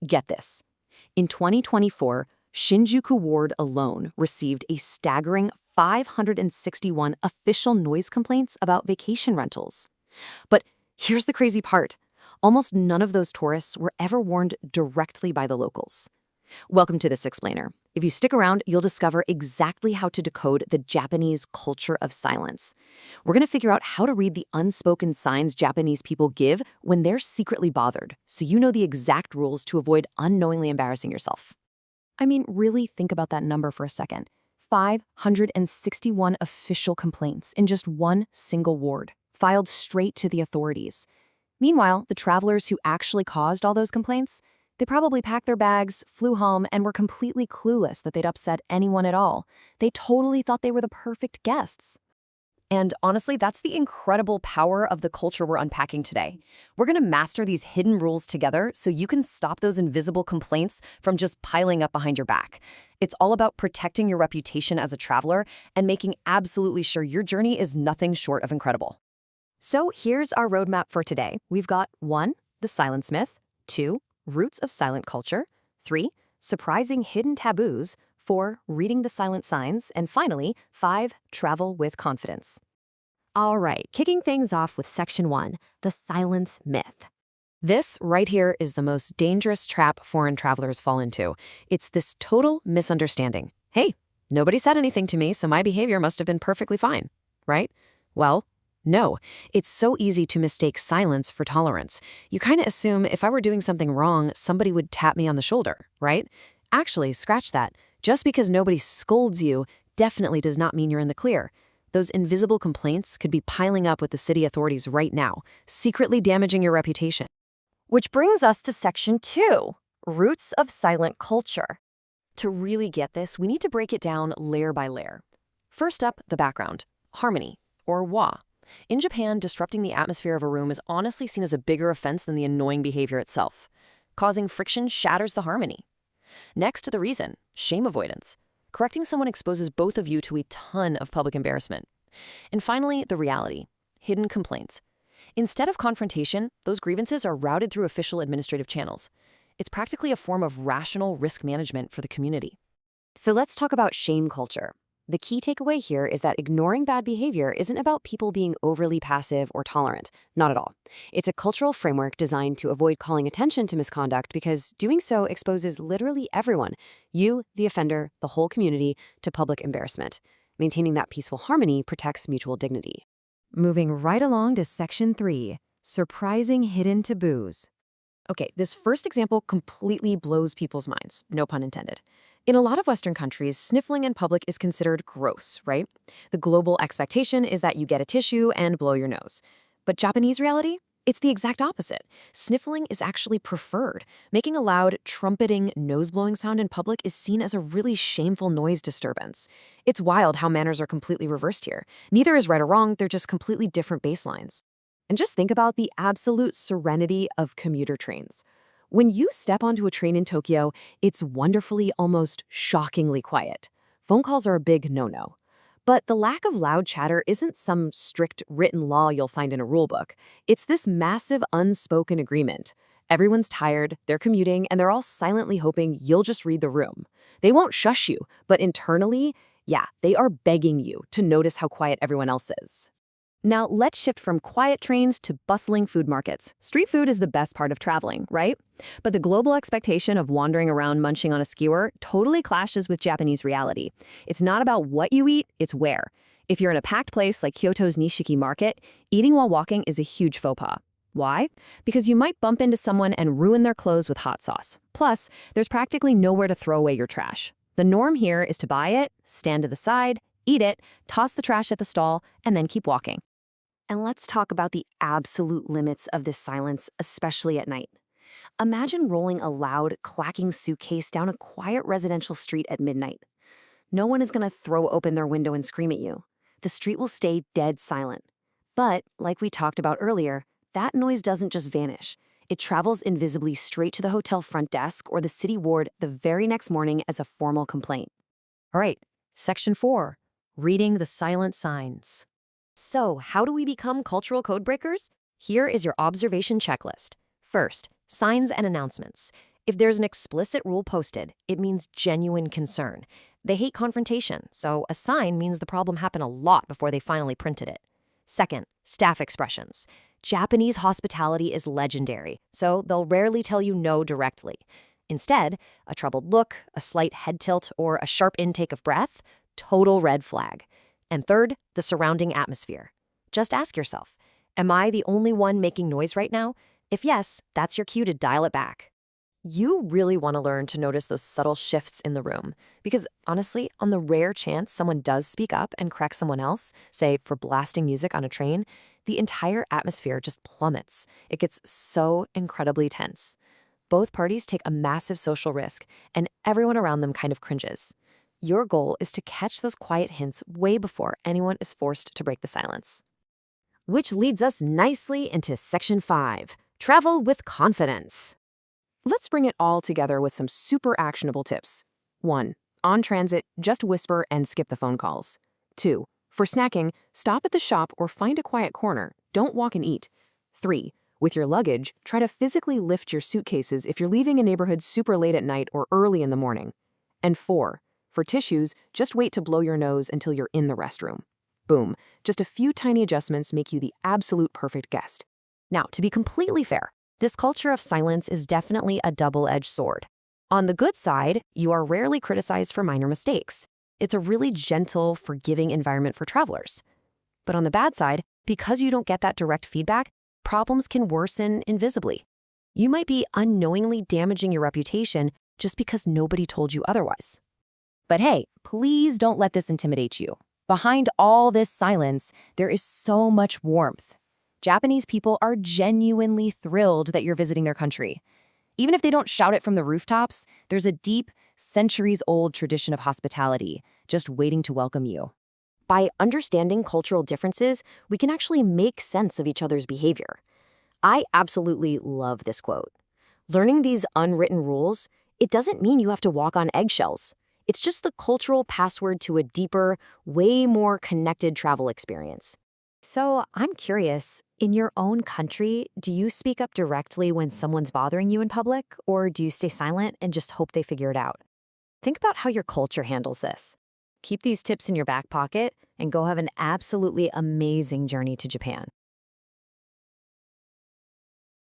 Get this. In 2024, Shinjuku Ward alone received a staggering 561 official noise complaints about vacation rentals. But here's the crazy part. Almost none of those tourists were ever warned directly by the locals. Welcome to This Explainer. If you stick around, you'll discover exactly how to decode the Japanese culture of silence. We're going to figure out how to read the unspoken signs Japanese people give when they're secretly bothered, so you know the exact rules to avoid unknowingly embarrassing yourself. I mean, really think about that number for a second. 561 official complaints in just one single ward, filed straight to the authorities. Meanwhile, the travelers who actually caused all those complaints, they probably packed their bags, flew home, and were completely clueless that they'd upset anyone at all. They totally thought they were the perfect guests. And honestly, that's the incredible power of the culture we're unpacking today. We're going to master these hidden rules together so you can stop those invisible complaints from just piling up behind your back. It's all about protecting your reputation as a traveler and making absolutely sure your journey is nothing short of incredible. So here's our roadmap for today. We've got 1. The silence myth, 2. Roots of silent culture, 3. Surprising hidden taboos, 4. Reading the silent signs, and finally, 5. Travel with confidence. All right, kicking things off with Section 1, the silence myth. This right here is the most dangerous trap foreign travelers fall into. It's this total misunderstanding. Hey, nobody said anything to me, so my behavior must have been perfectly fine, right? Well, no, it's so easy to mistake silence for tolerance. You kind of assume if I were doing something wrong, somebody would tap me on the shoulder, right? Actually, scratch that. Just because nobody scolds you definitely does not mean you're in the clear. Those invisible complaints could be piling up with the city authorities right now, secretly damaging your reputation. Which brings us to Section 2, Roots of Silent Culture. To really get this, we need to break it down layer by layer. First up, the background, harmony, or wa. In Japan, disrupting the atmosphere of a room is honestly seen as a bigger offense than the annoying behavior itself. Causing friction shatters the harmony. Next, the reason, shame avoidance. Correcting someone exposes both of you to a ton of public embarrassment. And finally, the reality, hidden complaints. Instead of confrontation, those grievances are routed through official administrative channels. It's practically a form of rational risk management for the community. So let's talk about shame culture. The key takeaway here is that ignoring bad behavior isn't about people being overly passive or tolerant. Not at all. It's a cultural framework designed to avoid calling attention to misconduct because doing so exposes literally everyone, you, the offender, the whole community, to public embarrassment. Maintaining that peaceful harmony protects mutual dignity. Moving right along to Section 3, surprising hidden taboos. Okay, this first example completely blows people's minds, no pun intended. In a lot of Western countries, sniffling in public is considered gross, right? The global expectation is that you get a tissue and blow your nose. But Japanese reality? It's the exact opposite. Sniffling is actually preferred. Making a loud, trumpeting, nose-blowing sound in public is seen as a really shameful noise disturbance. It's wild how manners are completely reversed here. Neither is right or wrong, they're just completely different baselines. And just think about the absolute serenity of commuter trains. When you step onto a train in Tokyo, it's wonderfully, almost shockingly quiet. Phone calls are a big no-no. But the lack of loud chatter isn't some strict written law you'll find in a rulebook. It's this massive unspoken agreement. Everyone's tired, they're commuting, and they're all silently hoping you'll just read the room. They won't shush you, but internally, yeah, they are begging you to notice how quiet everyone else is. Now, let's shift from quiet trains to bustling food markets. Street food is the best part of traveling, right? But the global expectation of wandering around munching on a skewer totally clashes with Japanese reality. It's not about what you eat, it's where. If you're in a packed place like Kyoto's Nishiki Market, eating while walking is a huge faux pas. Why? Because you might bump into someone and ruin their clothes with hot sauce. Plus, there's practically nowhere to throw away your trash. The norm here is to buy it, stand to the side, eat it, toss the trash at the stall, and then keep walking. And let's talk about the absolute limits of this silence, especially at night. Imagine rolling a loud, clacking suitcase down a quiet residential street at midnight. No one is going to throw open their window and scream at you. The street will stay dead silent. But, like we talked about earlier, that noise doesn't just vanish. It travels invisibly straight to the hotel front desk or the city ward the very next morning as a formal complaint. All right, Section 4, reading the silent signs. So, how do we become cultural code breakers? Here is your observation checklist. First, signs and announcements. If there's an explicit rule posted, it means genuine concern. They hate confrontation, so a sign means the problem happened a lot before they finally printed it. Second, staff expressions. Japanese hospitality is legendary, so they'll rarely tell you no directly. Instead, a troubled look, a slight head tilt, or a sharp intake of breath, total red flag. And third, the surrounding atmosphere. Just ask yourself, am I the only one making noise right now? If yes, that's your cue to dial it back. You really want to learn to notice those subtle shifts in the room. Because honestly, on the rare chance someone does speak up and correct someone else, say for blasting music on a train, the entire atmosphere just plummets. It gets so incredibly tense. Both parties take a massive social risk, and everyone around them kind of cringes. Your goal is to catch those quiet hints way before anyone is forced to break the silence. Which leads us nicely into Section 5, Travel with Confidence. Let's bring it all together with some super actionable tips. 1. On transit, just whisper and skip the phone calls. 2. For snacking, stop at the shop or find a quiet corner. Don't walk and eat. 3. With your luggage, try to physically lift your suitcases if you're leaving a neighborhood super late at night or early in the morning. And 4. For tissues, just wait to blow your nose until you're in the restroom. Boom. Just a few tiny adjustments make you the absolute perfect guest. Now, to be completely fair, this culture of silence is definitely a double-edged sword. On the good side, you are rarely criticized for minor mistakes. It's a really gentle, forgiving environment for travelers. But on the bad side, because you don't get that direct feedback, problems can worsen invisibly. You might be unknowingly damaging your reputation just because nobody told you otherwise. But hey, please don't let this intimidate you. Behind all this silence, there is so much warmth. Japanese people are genuinely thrilled that you're visiting their country. Even if they don't shout it from the rooftops, there's a deep, centuries-old tradition of hospitality just waiting to welcome you. By understanding cultural differences, we can actually make sense of each other's behavior. I absolutely love this quote. Learning these unwritten rules, it doesn't mean you have to walk on eggshells. It's just the cultural password to a deeper, way more connected travel experience. So I'm curious, in your own country, do you speak up directly when someone's bothering you in public, or do you stay silent and just hope they figure it out? Think about how your culture handles this. Keep these tips in your back pocket and go have an absolutely amazing journey to Japan.